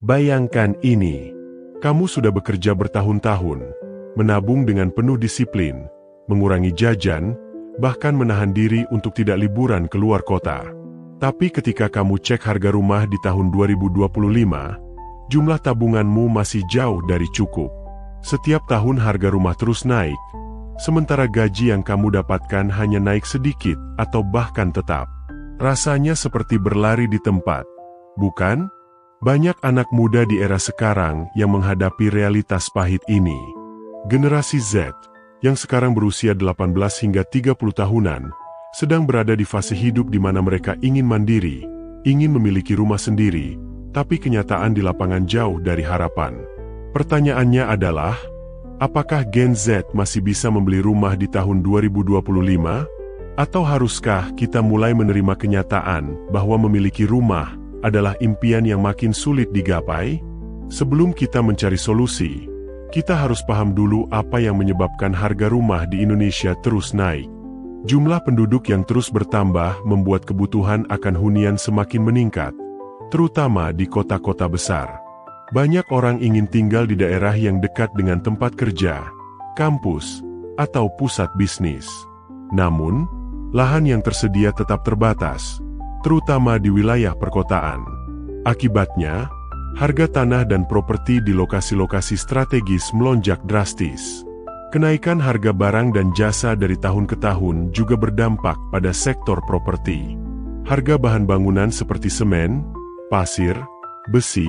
Bayangkan ini, kamu sudah bekerja bertahun-tahun, menabung dengan penuh disiplin, mengurangi jajan, bahkan menahan diri untuk tidak liburan keluar kota. Tapi ketika kamu cek harga rumah di tahun 2025, jumlah tabunganmu masih jauh dari cukup. Setiap tahun harga rumah terus naik, sementara gaji yang kamu dapatkan hanya naik sedikit atau bahkan tetap. Rasanya seperti berlari di tempat, bukan? Banyak anak muda di era sekarang yang menghadapi realitas pahit ini. Generasi Z, yang sekarang berusia 18 hingga 30 tahunan, sedang berada di fase hidup di mana mereka ingin mandiri, ingin memiliki rumah sendiri, tapi kenyataan di lapangan jauh dari harapan. Pertanyaannya adalah, apakah Gen Z masih bisa membeli rumah di tahun 2025? Atau haruskah kita mulai menerima kenyataan bahwa memiliki rumah adalah impian yang makin sulit digapai? Sebelum kita mencari solusi, kita harus paham dulu apa yang menyebabkan harga rumah di Indonesia terus naik. Jumlah penduduk yang terus bertambah membuat kebutuhan akan hunian semakin meningkat, terutama di kota-kota besar. Banyak orang ingin tinggal di daerah yang dekat dengan tempat kerja, kampus, atau pusat bisnis. Namun, lahan yang tersedia tetap terbatas, terutama di wilayah perkotaan. Akibatnya, harga tanah dan properti di lokasi-lokasi strategis melonjak drastis. Kenaikan harga barang dan jasa dari tahun ke tahun juga berdampak pada sektor properti. Harga bahan bangunan seperti semen, pasir, besi,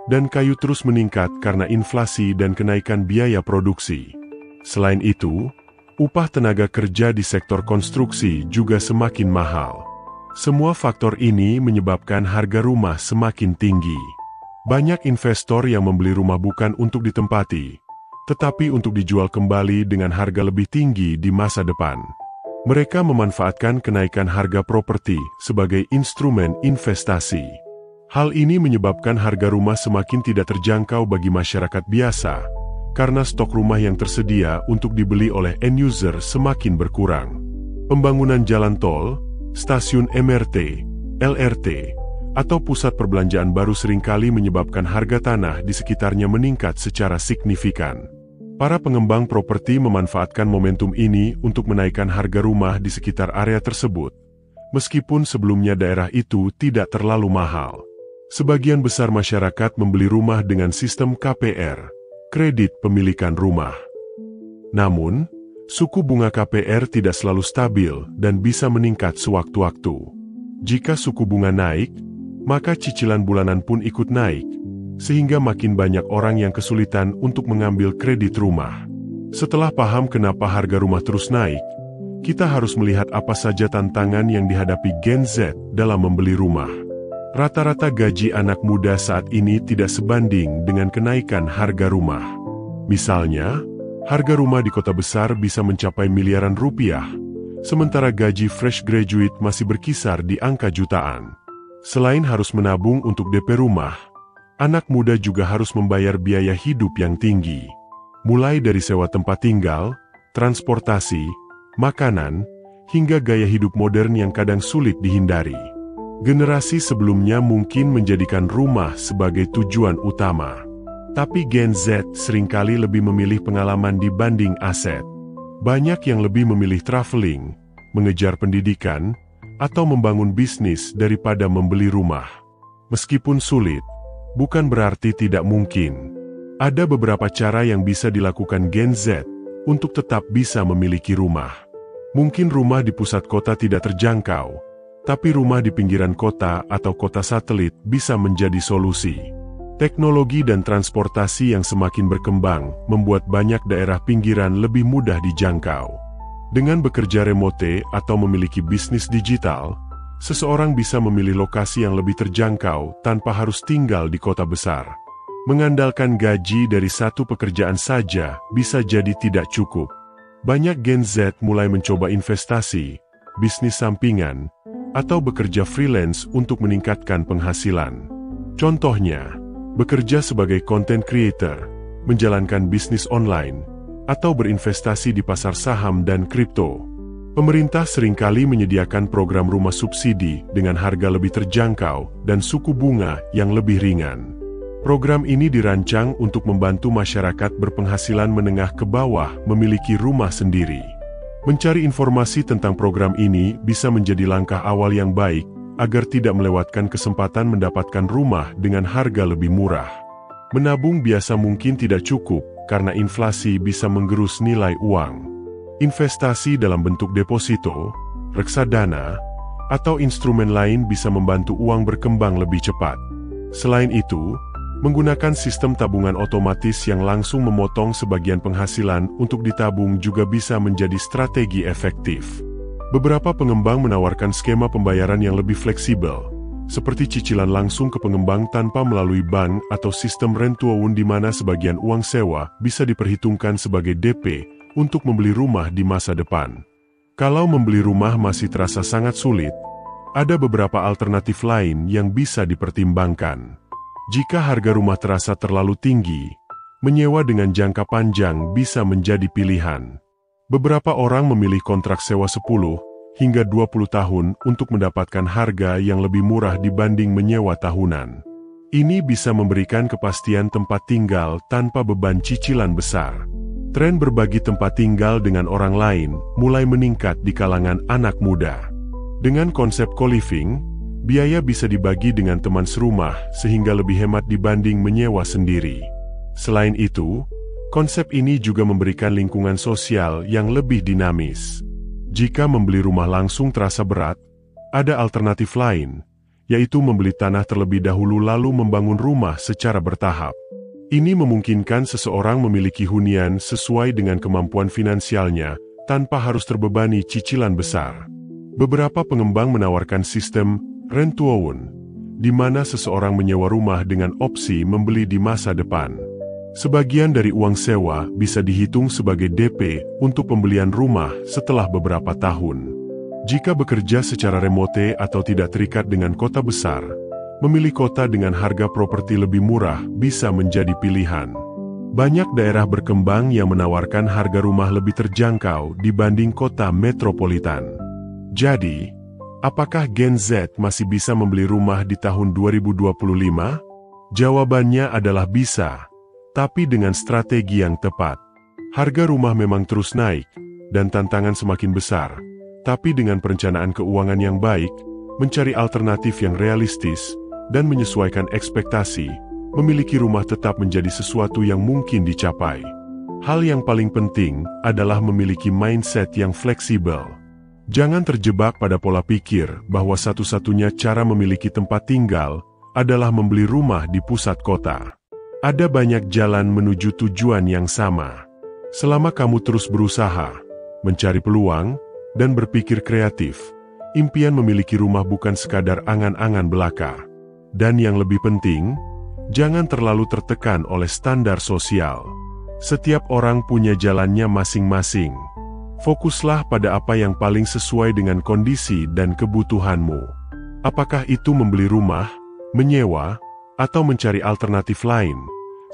dan kayu terus meningkat karena inflasi dan kenaikan biaya produksi. Selain itu, upah tenaga kerja di sektor konstruksi juga semakin mahal. Semua faktor ini menyebabkan harga rumah semakin tinggi. Banyak investor yang membeli rumah bukan untuk ditempati, tetapi untuk dijual kembali dengan harga lebih tinggi di masa depan. Mereka memanfaatkan kenaikan harga properti sebagai instrumen investasi. Hal ini menyebabkan harga rumah semakin tidak terjangkau bagi masyarakat biasa, karena stok rumah yang tersedia untuk dibeli oleh end user semakin berkurang. Pembangunan jalan tol, stasiun MRT, LRT, atau pusat perbelanjaan baru seringkali menyebabkan harga tanah di sekitarnya meningkat secara signifikan. Para pengembang properti memanfaatkan momentum ini untuk menaikkan harga rumah di sekitar area tersebut, meskipun sebelumnya daerah itu tidak terlalu mahal. Sebagian besar masyarakat membeli rumah dengan sistem KPR, kredit pemilikan rumah. Namun, suku bunga KPR tidak selalu stabil dan bisa meningkat sewaktu-waktu. Jika suku bunga naik, maka cicilan bulanan pun ikut naik, sehingga makin banyak orang yang kesulitan untuk mengambil kredit rumah. Setelah paham kenapa harga rumah terus naik, kita harus melihat apa saja tantangan yang dihadapi Gen Z dalam membeli rumah. Rata-rata gaji anak muda saat ini tidak sebanding dengan kenaikan harga rumah. Misalnya, harga rumah di kota besar bisa mencapai miliaran rupiah, sementara gaji fresh graduate masih berkisar di angka jutaan. Selain harus menabung untuk DP rumah, anak muda juga harus membayar biaya hidup yang tinggi. Mulai dari sewa tempat tinggal, transportasi, makanan, hingga gaya hidup modern yang kadang sulit dihindari. Generasi sebelumnya mungkin menjadikan rumah sebagai tujuan utama. Tapi Gen Z seringkali lebih memilih pengalaman dibanding aset. Banyak yang lebih memilih traveling, mengejar pendidikan, atau membangun bisnis daripada membeli rumah. Meskipun sulit, bukan berarti tidak mungkin. Ada beberapa cara yang bisa dilakukan Gen Z untuk tetap bisa memiliki rumah. Mungkin rumah di pusat kota tidak terjangkau, tapi rumah di pinggiran kota atau kota satelit bisa menjadi solusi. Teknologi dan transportasi yang semakin berkembang membuat banyak daerah pinggiran lebih mudah dijangkau. Dengan bekerja remote atau memiliki bisnis digital, seseorang bisa memilih lokasi yang lebih terjangkau tanpa harus tinggal di kota besar. Mengandalkan gaji dari satu pekerjaan saja bisa jadi tidak cukup. Banyak Gen Z mulai mencoba investasi, bisnis sampingan, atau bekerja freelance untuk meningkatkan penghasilan. Contohnya, bekerja sebagai content creator, menjalankan bisnis online, atau berinvestasi di pasar saham dan kripto. Pemerintah seringkali menyediakan program rumah subsidi dengan harga lebih terjangkau dan suku bunga yang lebih ringan. Program ini dirancang untuk membantu masyarakat berpenghasilan menengah ke bawah memiliki rumah sendiri. Mencari informasi tentang program ini bisa menjadi langkah awal yang baik agar tidak melewatkan kesempatan mendapatkan rumah dengan harga lebih murah. Menabung biasa mungkin tidak cukup karena inflasi bisa menggerus nilai uang. Investasi dalam bentuk deposito, reksadana, atau instrumen lain bisa membantu uang berkembang lebih cepat. Selain itu, menggunakan sistem tabungan otomatis yang langsung memotong sebagian penghasilan untuk ditabung juga bisa menjadi strategi efektif. Beberapa pengembang menawarkan skema pembayaran yang lebih fleksibel, seperti cicilan langsung ke pengembang tanpa melalui bank atau sistem rent-to-own di mana sebagian uang sewa bisa diperhitungkan sebagai DP untuk membeli rumah di masa depan. Kalau membeli rumah masih terasa sangat sulit, ada beberapa alternatif lain yang bisa dipertimbangkan. Jika harga rumah terasa terlalu tinggi, menyewa dengan jangka panjang bisa menjadi pilihan. Beberapa orang memilih kontrak sewa 10 hingga 20 tahun untuk mendapatkan harga yang lebih murah dibanding menyewa tahunan. Ini bisa memberikan kepastian tempat tinggal tanpa beban cicilan besar. Tren berbagi tempat tinggal dengan orang lain mulai meningkat di kalangan anak muda. Dengan konsep co-living, biaya bisa dibagi dengan teman serumah sehingga lebih hemat dibanding menyewa sendiri. Selain itu, konsep ini juga memberikan lingkungan sosial yang lebih dinamis. Jika membeli rumah langsung terasa berat, ada alternatif lain, yaitu membeli tanah terlebih dahulu lalu membangun rumah secara bertahap. Ini memungkinkan seseorang memiliki hunian sesuai dengan kemampuan finansialnya tanpa harus terbebani cicilan besar. Beberapa pengembang menawarkan sistem rent-to-own, di mana seseorang menyewa rumah dengan opsi membeli di masa depan. Sebagian dari uang sewa bisa dihitung sebagai DP untuk pembelian rumah setelah beberapa tahun. Jika bekerja secara remote atau tidak terikat dengan kota besar, memilih kota dengan harga properti lebih murah bisa menjadi pilihan. Banyak daerah berkembang yang menawarkan harga rumah lebih terjangkau dibanding kota metropolitan. Jadi, apakah Gen Z masih bisa membeli rumah di tahun 2025? Jawabannya adalah bisa, tapi dengan strategi yang tepat. Harga rumah memang terus naik, dan tantangan semakin besar. Tapi dengan perencanaan keuangan yang baik, mencari alternatif yang realistis, dan menyesuaikan ekspektasi, memiliki rumah tetap menjadi sesuatu yang mungkin dicapai. Hal yang paling penting adalah memiliki mindset yang fleksibel. Jangan terjebak pada pola pikir bahwa satu-satunya cara memiliki tempat tinggal adalah membeli rumah di pusat kota. Ada banyak jalan menuju tujuan yang sama. Selama kamu terus berusaha, mencari peluang, dan berpikir kreatif, impian memiliki rumah bukan sekadar angan-angan belaka. Dan yang lebih penting, jangan terlalu tertekan oleh standar sosial. Setiap orang punya jalannya masing-masing. Fokuslah pada apa yang paling sesuai dengan kondisi dan kebutuhanmu. Apakah itu membeli rumah, menyewa, atau mencari alternatif lain?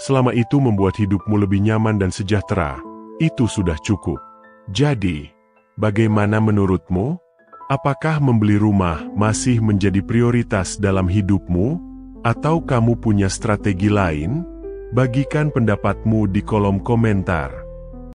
Selama itu membuat hidupmu lebih nyaman dan sejahtera, itu sudah cukup. Jadi, bagaimana menurutmu? Apakah membeli rumah masih menjadi prioritas dalam hidupmu? Atau kamu punya strategi lain? Bagikan pendapatmu di kolom komentar.